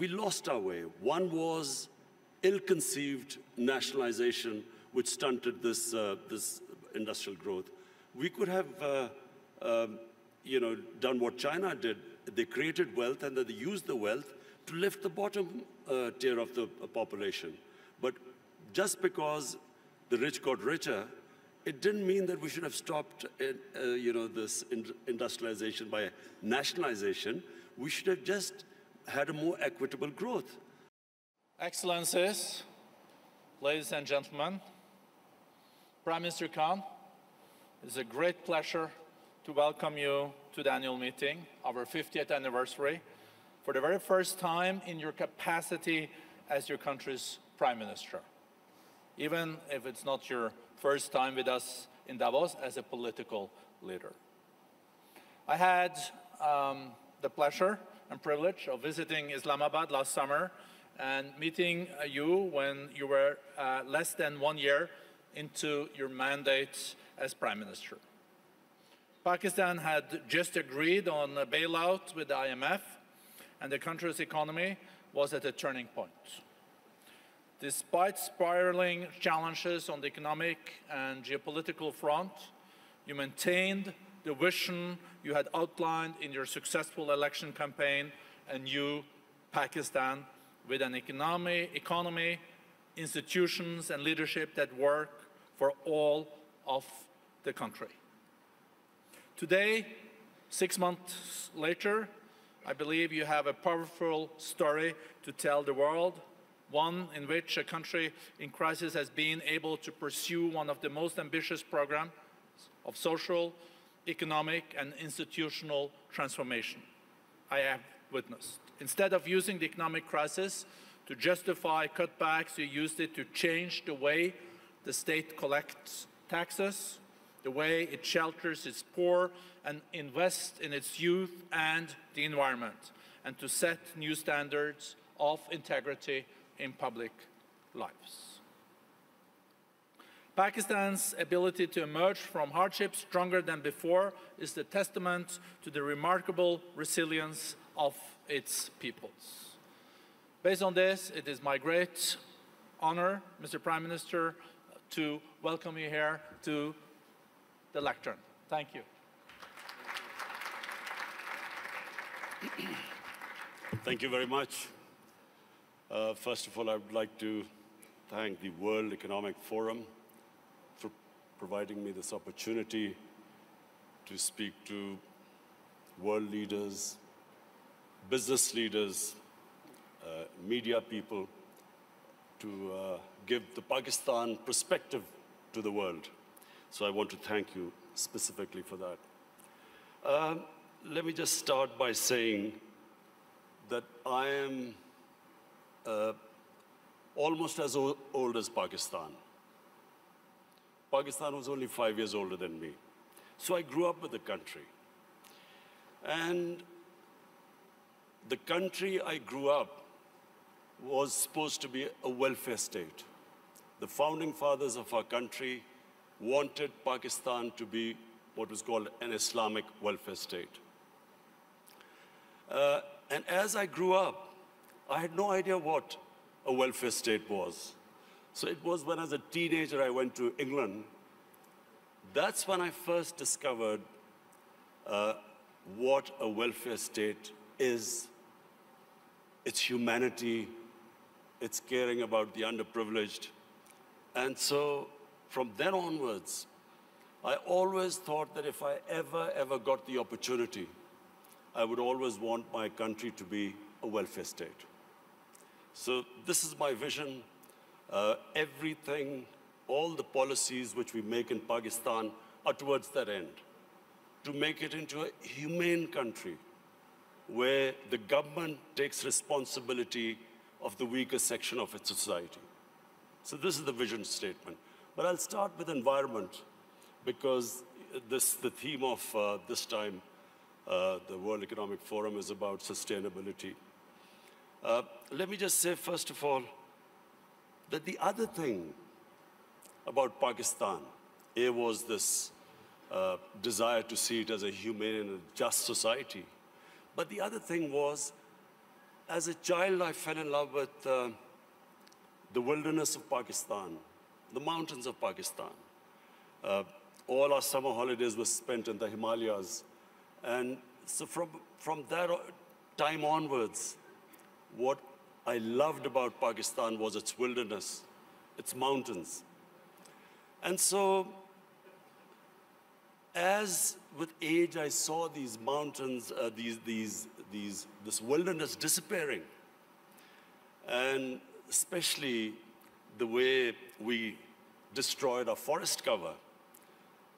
we lost our way. One was ill-conceived nationalization, which stunted this industrial growth. We could have, done what China did. They created wealth, and then they used the wealth to lift the bottom tier of the population. But just because the rich got richer, it didn't mean that we should have stopped, this industrialization by nationalization. We should have just had a more equitable growth. Excellencies, ladies and gentlemen, Prime Minister Khan, it's a great pleasure to welcome you to the annual meeting, our 50th anniversary, for the very first time in your capacity as your country's Prime Minister, even if it's not your first time with us in Davos as a political leader. I had the pleasure and privilege of visiting Islamabad last summer and meeting you when you were less than 1 year into your mandate as Prime Minister. Pakistan had just agreed on a bailout with the IMF, and the country's economy was at a turning point. Despite spiraling challenges on the economic and geopolitical front, you maintained the vision you had outlined in your successful election campaign, a new Pakistan with an economy, institutions, and leadership that work for all of the country. Today, 6 months later, I believe you have a powerful story to tell the world, one in which a country in crisis has been able to pursue one of the most ambitious programs of social, economic, and institutional transformation I have witnessed. Instead of using the economic crisis to justify cutbacks, you used it to change the way the state collects taxes, the way it shelters its poor and invests in its youth and the environment, and to set new standards of integrity in public lives. Pakistan's ability to emerge from hardship stronger than before is the testament to the remarkable resilience of its peoples. Based on this, it is my great honor, Mr. Prime Minister, to welcome you here to the lectern. Thank you. Thank you very much. First of all, I would like to thank the World Economic Forum for providing me this opportunity to speak to world leaders, business leaders, media people, to give the Pakistan perspective to the world. So I want to thank you specifically for that. Let me just start by saying that I am almost as old as Pakistan. Pakistan was only 5 years older than me. So I grew up with the country. And the country I grew up was supposed to be a welfare state. The founding fathers of our country wanted Pakistan to be what was called an Islamic welfare state. And as I grew up, I had no idea what a welfare state was. So it was when as a teenager I went to England. That's when I first discovered what a welfare state is. It's humanity, it's caring about the underprivileged. And so from then onwards, I always thought that if I ever got the opportunity, I would always want my country to be a welfare state. So this is my vision. Everything, all the policies which we make in Pakistan are towards that end, to make it into a humane country where the government takes responsibility of the weaker section of its society. So this is the vision statement. But I'll start with environment, because the theme of this time, the World Economic Forum, is about sustainability. Let me just say, first of all, that the other thing about Pakistan, was this desire to see it as a humane and a just society. But the other thing was, as a child, I fell in love with the wilderness of Pakistan, the mountains of Pakistan. All our summer holidays were spent in the Himalayas. And so from that time onwards, what I loved about Pakistan was its wilderness, its mountains. And so, as with age, I saw these mountains, this wilderness disappearing. And especially the way we destroyed our forest cover.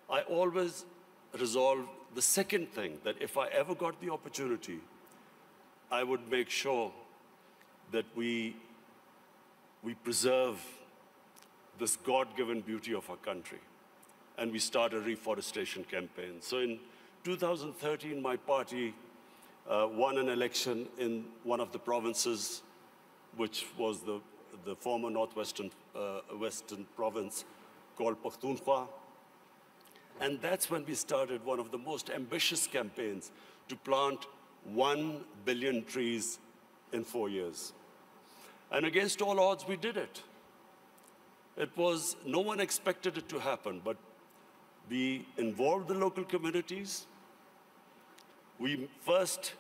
I always resolved the second thing, that if I ever got the opportunity, I would make sure that we preserve this God-given beauty of our country. And we start a reforestation campaign. So in 2013, my party won an election in one of the provinces, which was the former northwestern western province called Pakhtunkhwa. And that's when we started one of the most ambitious campaigns to plant 1 billion trees in 4 years. And against all odds, we did it. No one expected it to happen, but we involved the local communities. We first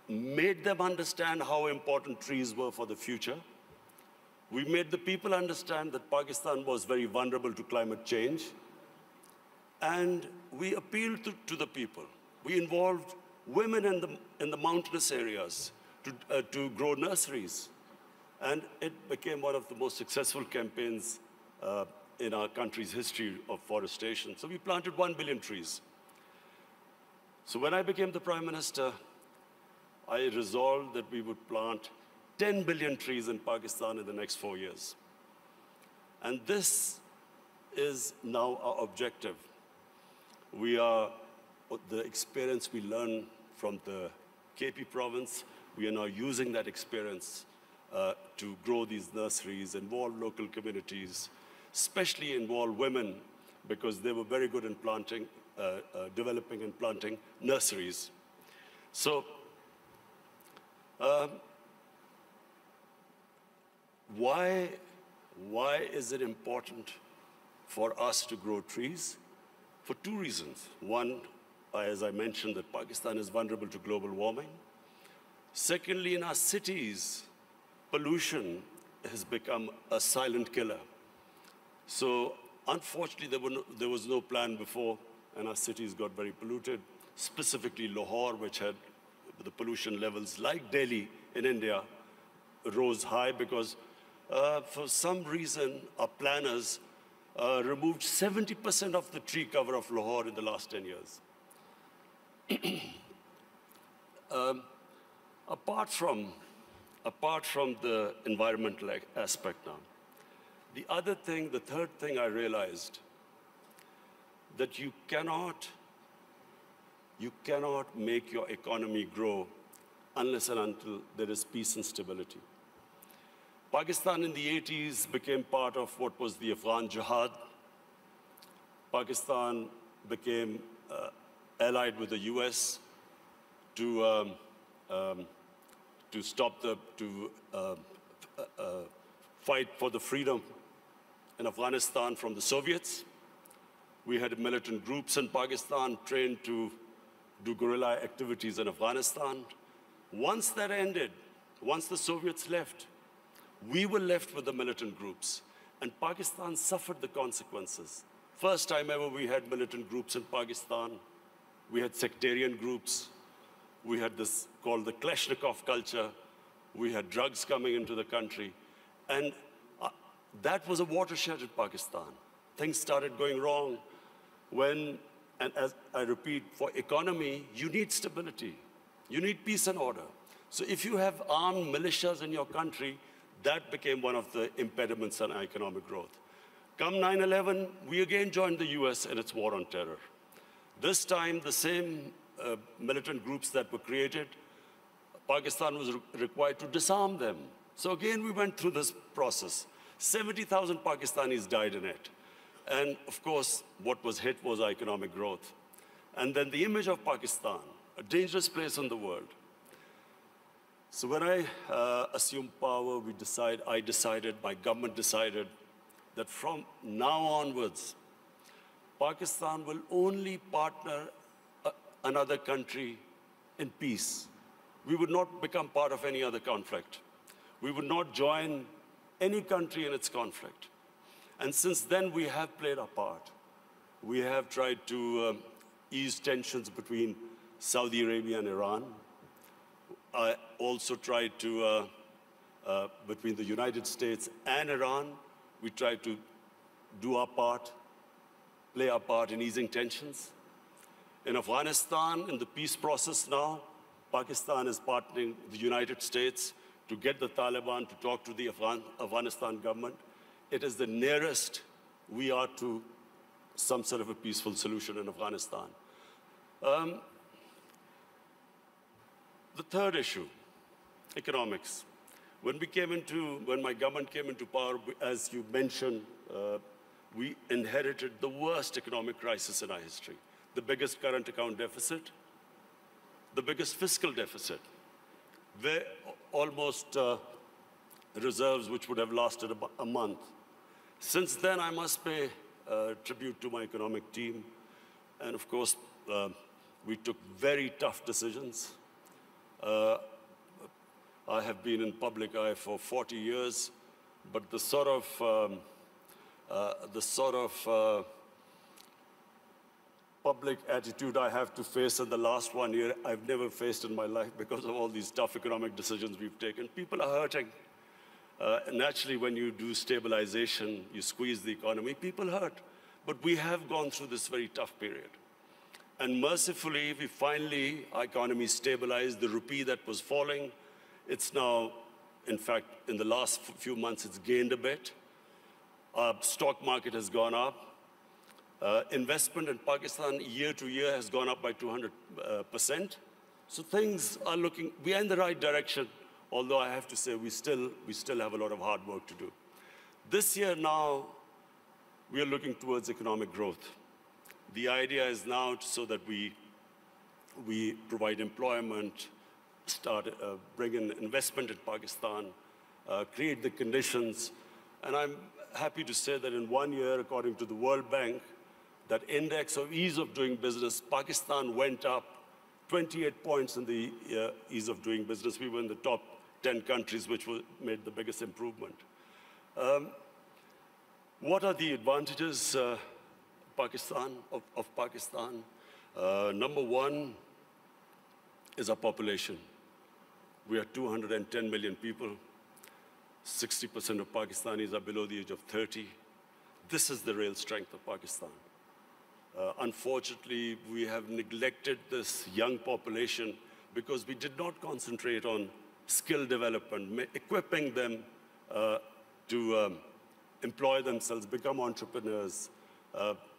made them understand how important trees were for the future. We made the people understand that Pakistan was very vulnerable to climate change. And we appealed to the people. We involved women in the mountainous areas to grow nurseries. And it became one of the most successful campaigns in our country's history of forestation. So we planted 1 billion trees. So when I became the Prime Minister, I resolved that we would plant 10 billion trees in Pakistan in the next 4 years. And this is now our objective. The experience we learned from the KP province, we are now using that experience to grow these nurseries, involve local communities, especially involve women, because they were very good in planting, developing and planting nurseries. So, why is it important for us to grow trees? For 2 reasons. One, as I mentioned, that Pakistan is vulnerable to global warming. Secondly, in our cities, pollution has become a silent killer. So unfortunately, there was no plan before, and our cities got very polluted, specifically Lahore, which had the pollution levels, like Delhi in India, rose high because for some reason, our planners removed 70% of the tree cover of Lahore in the last 10 years. Apart from the environmental aspect now, the third thing I realized, that you cannot make your economy grow unless and until there is peace and stability. Pakistan in the 80s became part of what was the Afghan Jihad. Pakistan became allied with the US to fight for the freedom in Afghanistan from the Soviets. We had militant groups in Pakistan trained to do guerrilla activities in Afghanistan. Once that ended, once the Soviets left, we were left with the militant groups, and Pakistan suffered the consequences. First time ever we had militant groups in Pakistan. We had sectarian groups. We had this called the Kalashnikov culture. We had drugs coming into the country. And that was a watershed in Pakistan. Things started going wrong and as I repeat, for economy, you need stability. You need peace and order. So if you have armed militias in your country, that became one of the impediments on economic growth. Come 9/11, we again joined the US in its war on terror. This time, the same militant groups that were created, Pakistan was required to disarm them. So again, we went through this process. 70,000 Pakistanis died in it. And of course, what was hit was economic growth. And then the image of Pakistan, a dangerous place in the world. So when I assumed power, my government decided that from now onwards, Pakistan will only partner another country in peace. We would not become part of any other conflict. We would not join any country in its conflict. And since then, we have played our part. We have tried to ease tensions between Saudi Arabia and Iran. I also tried to, between the United States and Iran, we tried to do our part, play our part in easing tensions. In Afghanistan, in the peace process now, Pakistan is partnering with the United States to get the Taliban to talk to the Afghanistan government. It is the nearest we are to some sort of a peaceful solution in Afghanistan. The third issue, economics. When my government came into power, as you mentioned, we inherited the worst economic crisis in our history. The biggest current account deficit, the biggest fiscal deficit, almost reserves which would have lasted about a month. Since then, I must pay tribute to my economic team. And of course, we took very tough decisions. I have been in public eye for 40 years, but the sort of public attitude I have to face in the last 1 year, I've never faced in my life because of all these tough economic decisions we've taken. People are hurting. Naturally, when you do stabilization, you squeeze the economy, people hurt. But we have gone through this very tough period. And mercifully, our economy stabilized. The rupee that was falling, it's now, in fact, in the last few months, it's gained a bit. Our stock market has gone up. Investment in Pakistan year to year has gone up by 200%. So things are we are in the right direction, although I have to say we still have a lot of hard work to do. This year now, we are looking towards economic growth. The idea is now so that we provide employment, bring in investment in Pakistan, create the conditions. And I'm happy to say that in 1 year, according to the World Bank, that index of ease of doing business, Pakistan went up 28 points in the ease of doing business. We were in the top 10 countries which made the biggest improvement. What are the advantages of Pakistan? Number one is our population. We are 210 million people. 60% of Pakistanis are below the age of 30. This is the real strength of Pakistan. Unfortunately, we have neglected this young population because we did not concentrate on skill development, equipping them to employ themselves, become entrepreneurs,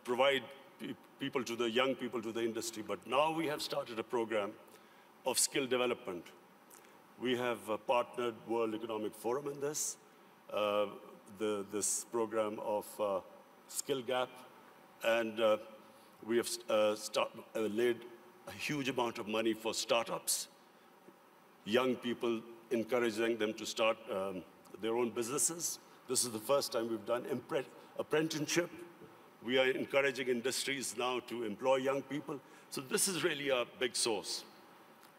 provide young people to the industry. But now we have started a program of skill development. We have partnered World Economic Forum in this, this program of Skill Gap, and we have laid a huge amount of money for startups, young people, encouraging them to start their own businesses. This is the first time we've done apprenticeship. We are encouraging industries now to employ young people. So this is really a big source.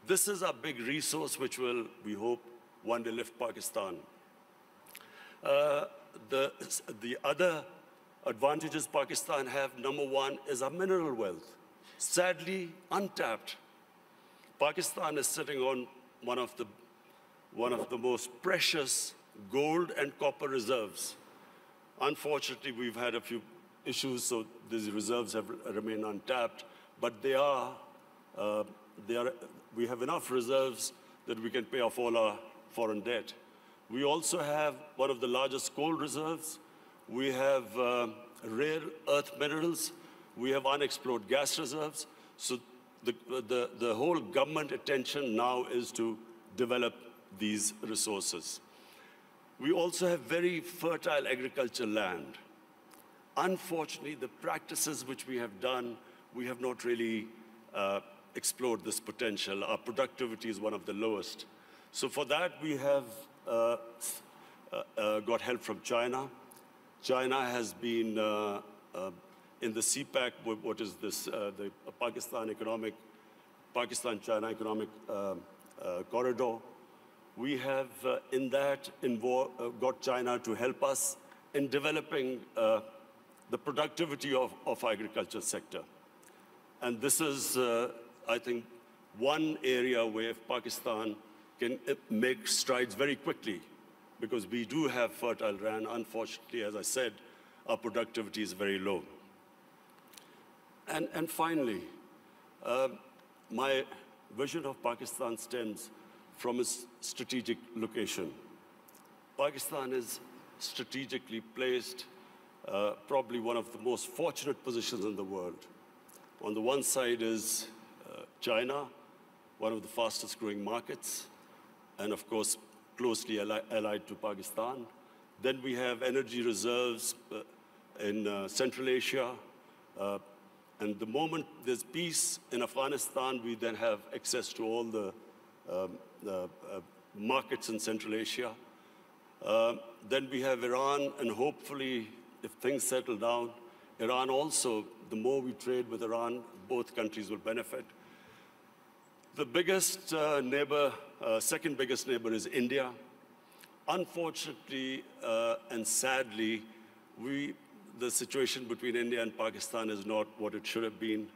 This is a big resource which will, we hope, one day lift Pakistan. The other advantages Pakistan have, number one, is our mineral wealth. Sadly, untapped. Pakistan is sitting on one of the most precious gold and copper reserves. Unfortunately, we've had a few issues, so these reserves have remained untapped, but we have enough reserves that we can pay off all our foreign debt. We also have one of the largest coal reserves. We have rare earth minerals. We have unexplored gas reserves. So the whole government attention now is to develop these resources. We also have very fertile agricultural land. Unfortunately, the practices which we have done, we have not really explored this potential. Our productivity is one of the lowest. So for that, we have got help from China. China has been in the CPEC, what is this, the Pakistan-China economic corridor. We have in that got China to help us in developing the productivity of agriculture sector. And this is, I think, one area where Pakistan can make strides very quickly, because we do have fertile land. Unfortunately, as I said, our productivity is very low. And finally, my vision of Pakistan stems from its strategic location. Pakistan is strategically placed, probably one of the most fortunate positions in the world. On the one side is China, one of the fastest growing markets, and of course, closely allied to Pakistan. Then we have energy reserves in Central Asia. And the moment there's peace in Afghanistan, we then have access to all the markets in Central Asia. Then we have Iran, and hopefully, if things settle down, Iran also, the more we trade with Iran, both countries will benefit. The biggest neighbor, second biggest neighbor is India. Unfortunately and sadly, the situation between India and Pakistan is not what it should have been.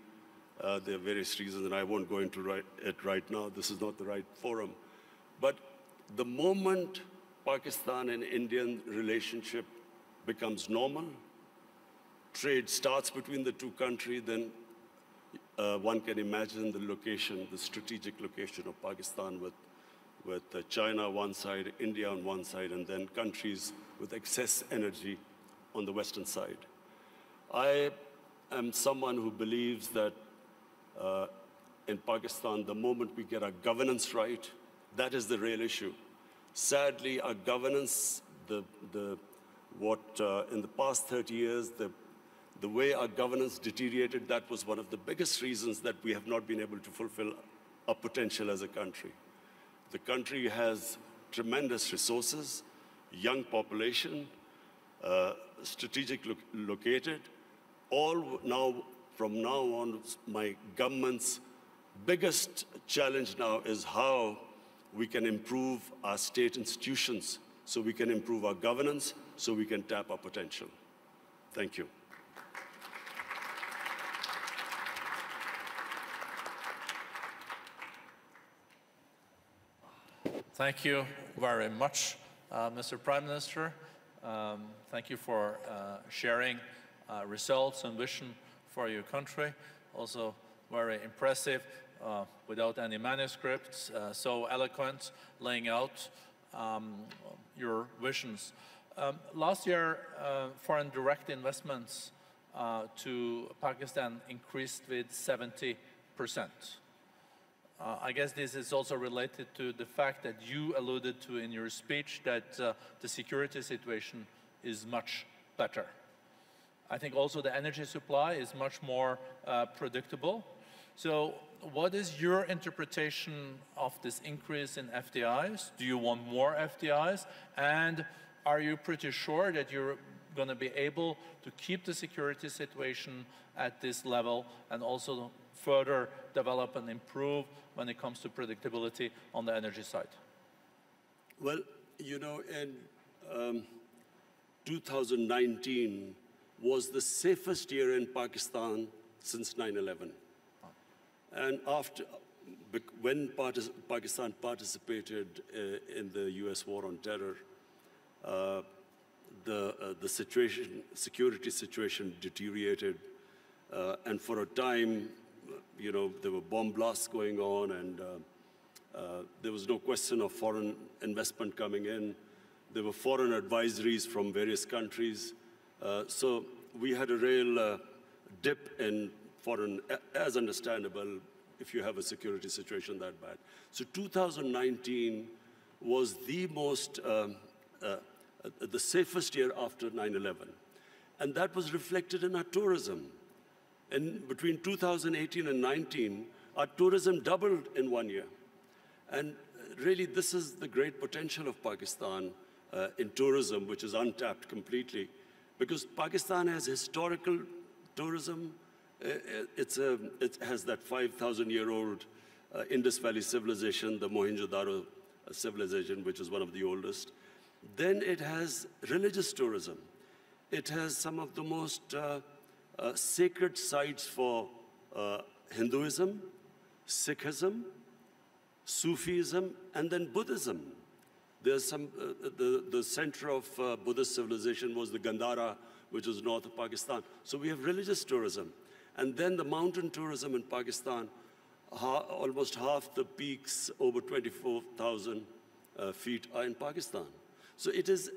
There are various reasons, and I won't go into it right now. This is not the right forum. But the moment Pakistan and Indian relationship becomes normal, trade starts between the two countries, then one can imagine the location, the strategic location of Pakistan with China on one side, India on one side, and then countries with excess energy on the Western side. I am someone who believes that in Pakistan, the moment we get our governance right, that is the real issue. Sadly, our governance, in the past 30 years, the way our governance deteriorated, that was one of the biggest reasons that we have not been able to fulfill our potential as a country. The country has tremendous resources, young population, strategically located. From now on, my government's biggest challenge now is how we can improve our state institutions, so we can improve our governance, so we can tap our potential. Thank you. Thank you very much, Mr. Prime Minister. Thank you for sharing results and vision for your country. Also very impressive, without any manuscripts, so eloquent, laying out your visions. Last year, foreign direct investments to Pakistan increased with 70%. I guess this is also related to the fact that you alluded to in your speech that the security situation is much better. I think also the energy supply is much more predictable. So what is your interpretation of this increase in FDIs? Do you want more FDIs? And are you pretty sure that you're going to be able to keep the security situation at this level and also further develop and improve when it comes to predictability on the energy side? Well, you know, in 2019 was the safest year in Pakistan since 9/11. And when Pakistan participated in the US war on terror, the security situation deteriorated. And for a time, you know, there were bomb blasts going on, and there was no question of foreign investment coming in. There were foreign advisories from various countries. So we had a real dip in foreign, as understandable if you have a security situation that bad. So 2019 was the most, the safest year after 9/11. And that was reflected in our tourism. And between 2018 and 19, our tourism doubled in 1 year. And really, this is the great potential of Pakistan in tourism, which is untapped completely. Because Pakistan has historical tourism. It has that 5,000-year-old Indus Valley civilization, the Mohenjo-daro civilization, which is one of the oldest. Then it has religious tourism. It has some of the most sacred sites for Hinduism, Sikhism, Sufism, and then Buddhism. There's some, the center of Buddhist civilization was the Gandhara, which is north of Pakistan. So we have religious tourism. And then the mountain tourism in Pakistan, almost half the peaks, over 24,000 feet, are in Pakistan. So it is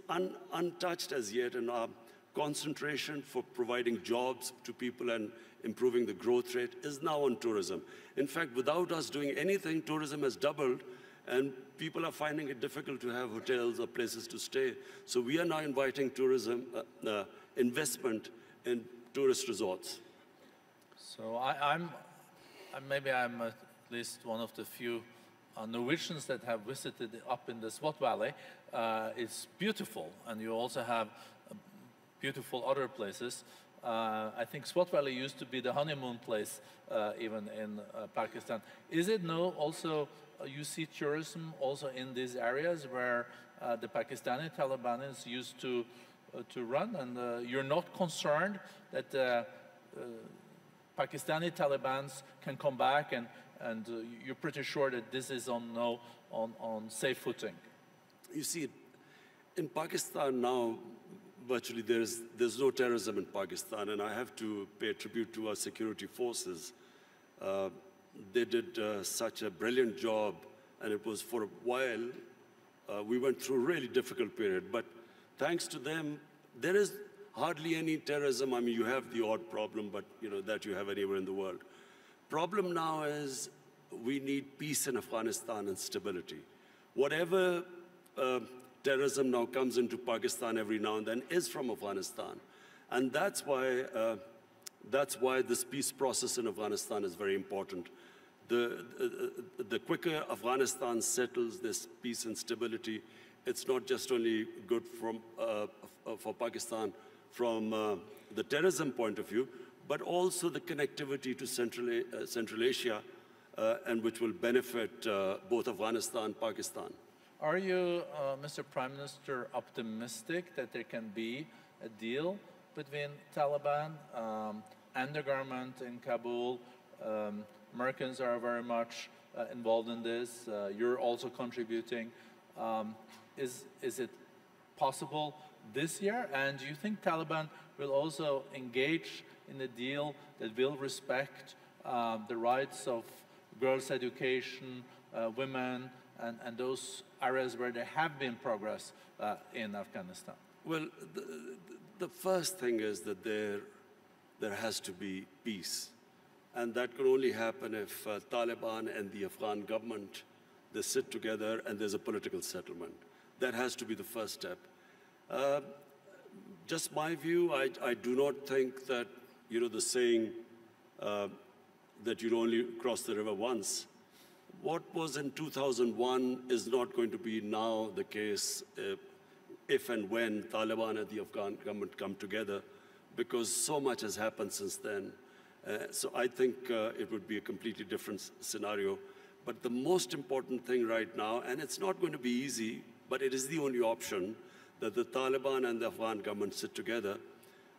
untouched as yet, and our concentration for providing jobs to people and improving the growth rate is now on tourism. In fact, without us doing anything, tourism has doubled, and people are finding it difficult to have hotels or places to stay. So we are now inviting tourism investment in tourist resorts. So maybe I'm at least one of the few Norwegians that have visited up in the Swat Valley. It's beautiful, and you also have beautiful other places. I think Swat Valley used to be the honeymoon place, even in Pakistan. Is it now also, you see tourism also in these areas where the Pakistani Talibanis used to run, and you're not concerned that Pakistani Talibans can come back, and you're pretty sure that this is on safe footing? You see, in Pakistan now, virtually there's no terrorism in Pakistan, and I have to pay tribute to our security forces. They did such a brilliant job, and it was for a while, we went through a really difficult period, but thanks to them, there is hardly any terrorism. I mean, you have the odd problem, but that you have anywhere in the world. Problem now is we need peace in Afghanistan and stability. Whatever terrorism now comes into Pakistan every now and then is from Afghanistan. And that's why this peace process in Afghanistan is very important. The quicker Afghanistan settles this peace and stability, it's not just only good for Pakistan from the terrorism point of view, but also the connectivity to Central Asia, and which will benefit both Afghanistan and Pakistan. Are you, Mr. Prime Minister, optimistic that there can be a deal between Taliban and the government in Kabul? Americans are very much involved in this. You're also contributing. Is it possible this year? And do you think Taliban will also engage in a deal that will respect the rights of girls' education, women, and those areas where there have been progress in Afghanistan? Well, the first thing is that there has to be peace. And that can only happen if Taliban and the Afghan government, they sit together and there's a political settlement. That has to be the first step. Just my view, I do not think that, the saying that you'd only cross the river once. What was in 2001 is not going to be now the case if and when Taliban and the Afghan government come together, because so much has happened since then. So I think it would be a completely different scenario. But the most important thing right now, and it's not going to be easy, but it is the only option, that the Taliban and the Afghan government sit together.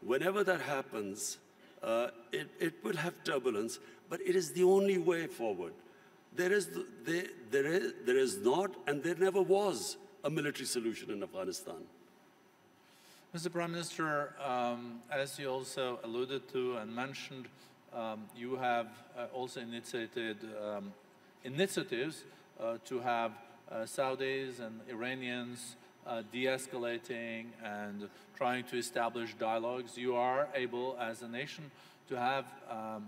Whenever that happens, it will have turbulence, but it is the only way forward. There is not, and there never was, a military solution in Afghanistan. Mr. Prime Minister, as you also alluded to and mentioned, you have also initiated initiatives to have Saudis and Iranians de-escalating and trying to establish dialogues. You are able, as a nation, to have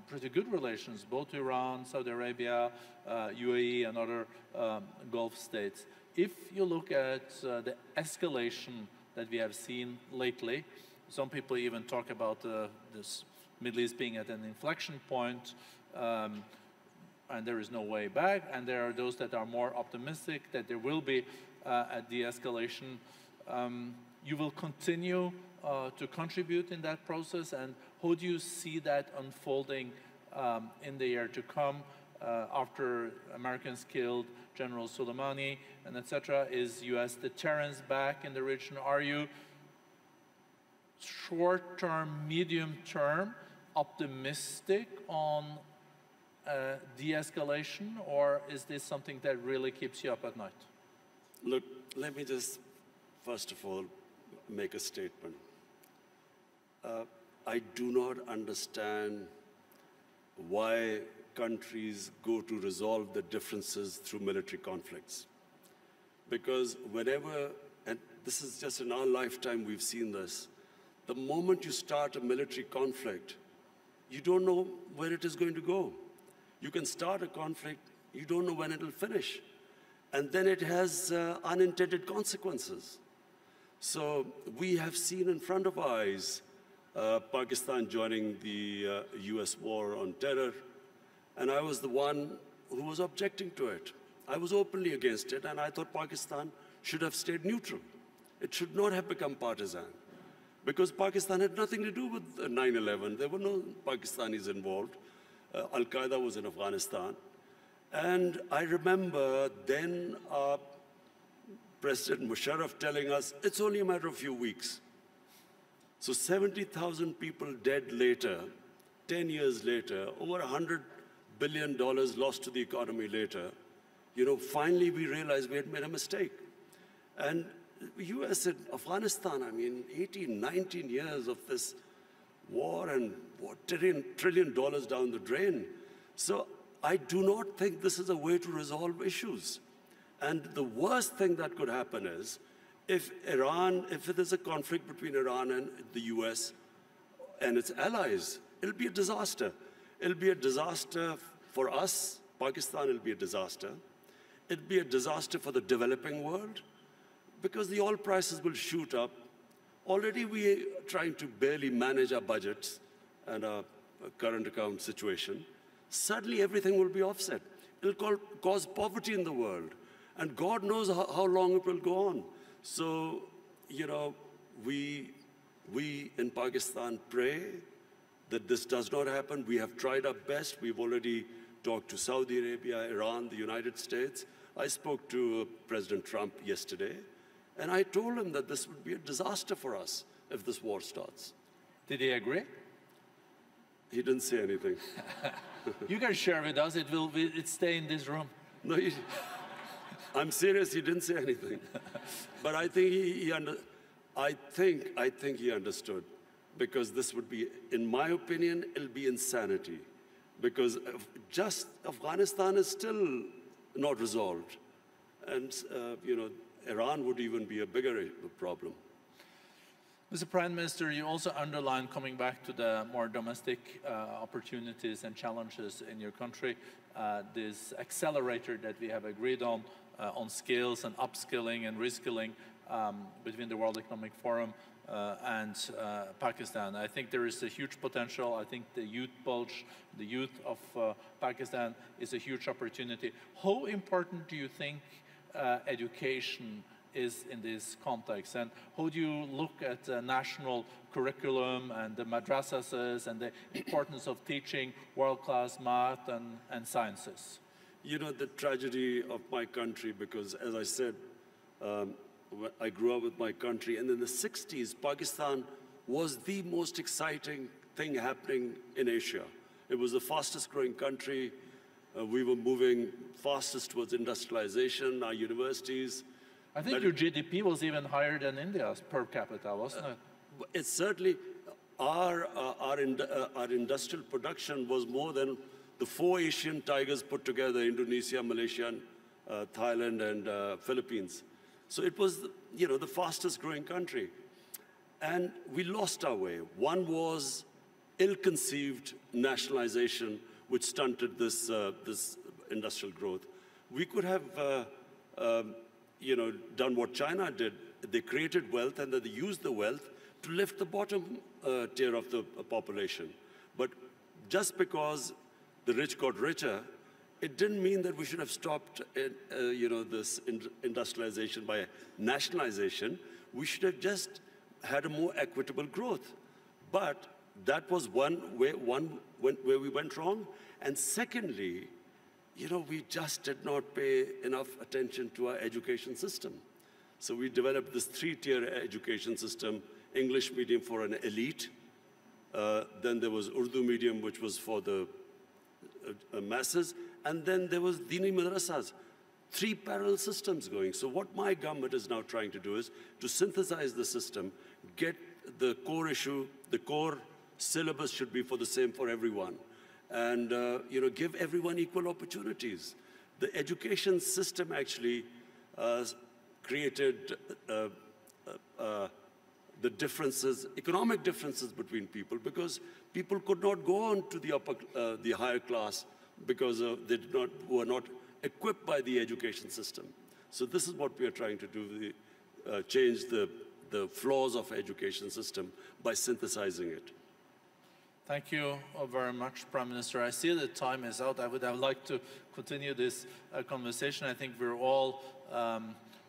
pretty good relations, both Iran, Saudi Arabia, UAE, and other Gulf states. If you look at the escalation that we have seen lately, some people even talk about this Middle East being at an inflection point. and there is no way back, and there are those that are more optimistic that there will be a de-escalation. You will continue to contribute in that process, and how do you see that unfolding in the year to come after Americans killed General Soleimani and etc.? Is U.S. deterrence back in the region? Are you short-term, medium-term optimistic on de-escalation, or is this something that really keeps you up at night? Look, let me just, first of all, make a statement. I do not understand why countries go to resolve their differences through military conflicts. Because whenever, and this is just in our lifetime we've seen this, the moment you start a military conflict, you don't know where it is going to go. You can start a conflict, you don't know when it'll finish. And then it has unintended consequences. So we have seen in front of our eyes Pakistan joining the US war on terror, and I was the one who was objecting to it. I was openly against it, and I thought Pakistan should have stayed neutral. It should not have become partisan, because Pakistan had nothing to do with 9/11. There were no Pakistanis involved. Al-Qaeda was in Afghanistan. And I remember then President Musharraf telling us, it's only a matter of a few weeks. So 70,000 people dead later, 10 years later, over $100 billion lost to the economy later, you know, finally we realized we had made a mistake. And the US and Afghanistan, I mean, 18, 19 years of this war and what, $1 trillion down the drain. So I do not think this is a way to resolve issues. And the worst thing that could happen is if there's a conflict between Iran and the US and its allies, it'll be a disaster. It'll be a disaster for us, Pakistan, it'll be a disaster. It'll be a disaster for the developing world because the oil prices will shoot up. Already we're trying to barely manage our budgets and our current account situation. Suddenly everything will be offset. It'll cause poverty in the world. And God knows how long it will go on. So, you know, we in Pakistan pray that this does not happen. We have tried our best. We've already talked to Saudi Arabia, Iran, the United States. I spoke to President Trump yesterday, and I told him that this would be a disaster for us if this war starts. Did he agree? He didn't say anything. You can share with us. It stay in this room. No, I'm serious. He didn't say anything. But I think I think he understood, because this would be, in my opinion, it'll be insanity, because just Afghanistan is still not resolved, and you know, Iran would even be a bigger problem. Mr. Prime Minister, you also underlined, coming back to the more domestic opportunities and challenges in your country, this accelerator that we have agreed on skills and upskilling and reskilling between the World Economic Forum and Pakistan. I think there is a huge potential. I think the youth bulge, the youth of Pakistan is a huge opportunity. How important do you think education is in this context, and how do you look at the national curriculum and the madrasas and the importance of teaching world-class math and sciences? You know, the tragedy of my country, because as I said, I grew up with my country, and in the 60s, Pakistan was the most exciting thing happening in Asia. It was the fastest growing country. We were moving fastest towards industrialization, our universities. I think your GDP was even higher than India's per capita, wasn't it? It's certainly, our industrial production was more than the 4 Asian tigers put together: Indonesia, Malaysia, Thailand, and Philippines. So it was, you know, the fastest growing country. And we lost our way. One was ill-conceived nationalization, which stunted this industrial growth. We could have, you know, done what China did. They created wealth, and then they used the wealth to lift the bottom tier of the population. But just because the rich got richer, it didn't mean that we should have stopped this industrialization by nationalization. We should have just had a more equitable growth. But that was where we went wrong. And secondly, we just did not pay enough attention to our education system. So we developed this 3-tier education system, English medium for an elite. Then there was Urdu medium, which was for the masses. And then there was Dini madrasas, 3 parallel systems going. So what my government is now trying to do is to synthesize the system, get the core issue, the core syllabus should be the same for everyone. And give everyone equal opportunities. The education system actually created the differences, economic differences between people, because people could not go on to the higher class because they were not equipped by the education system. So this is what we are trying to do: change the flaws of education system by synthesizing it. Thank you very much, Prime Minister. I see that time is out. I would have liked to continue this conversation. I think we're all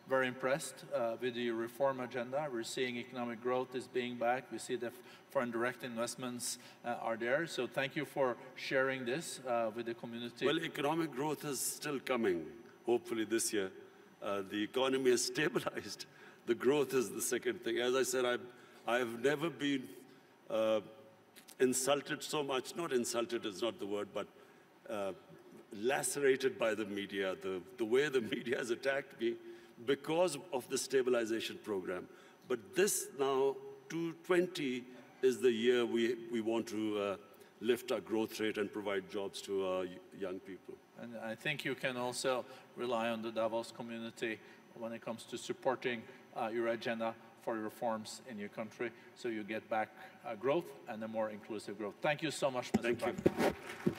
very impressed with the reform agenda. We're seeing economic growth is being back. We see that foreign direct investments are there. So thank you for sharing this with the community. Well, economic growth is still coming, hopefully this year. The economy has stabilized. The growth is the second thing. As I said, I have never been insulted so much. Not insulted is not the word, but lacerated by the media, the way the media has attacked me because of the stabilization program. But this now, 2020, is the year we want to lift our growth rate and provide jobs to our young people. And I think you can also rely on the Davos community when it comes to supporting your agenda for reforms in your country, so you get back growth and a more inclusive growth. Thank you so much, Mr. Prime Minister. Thank you.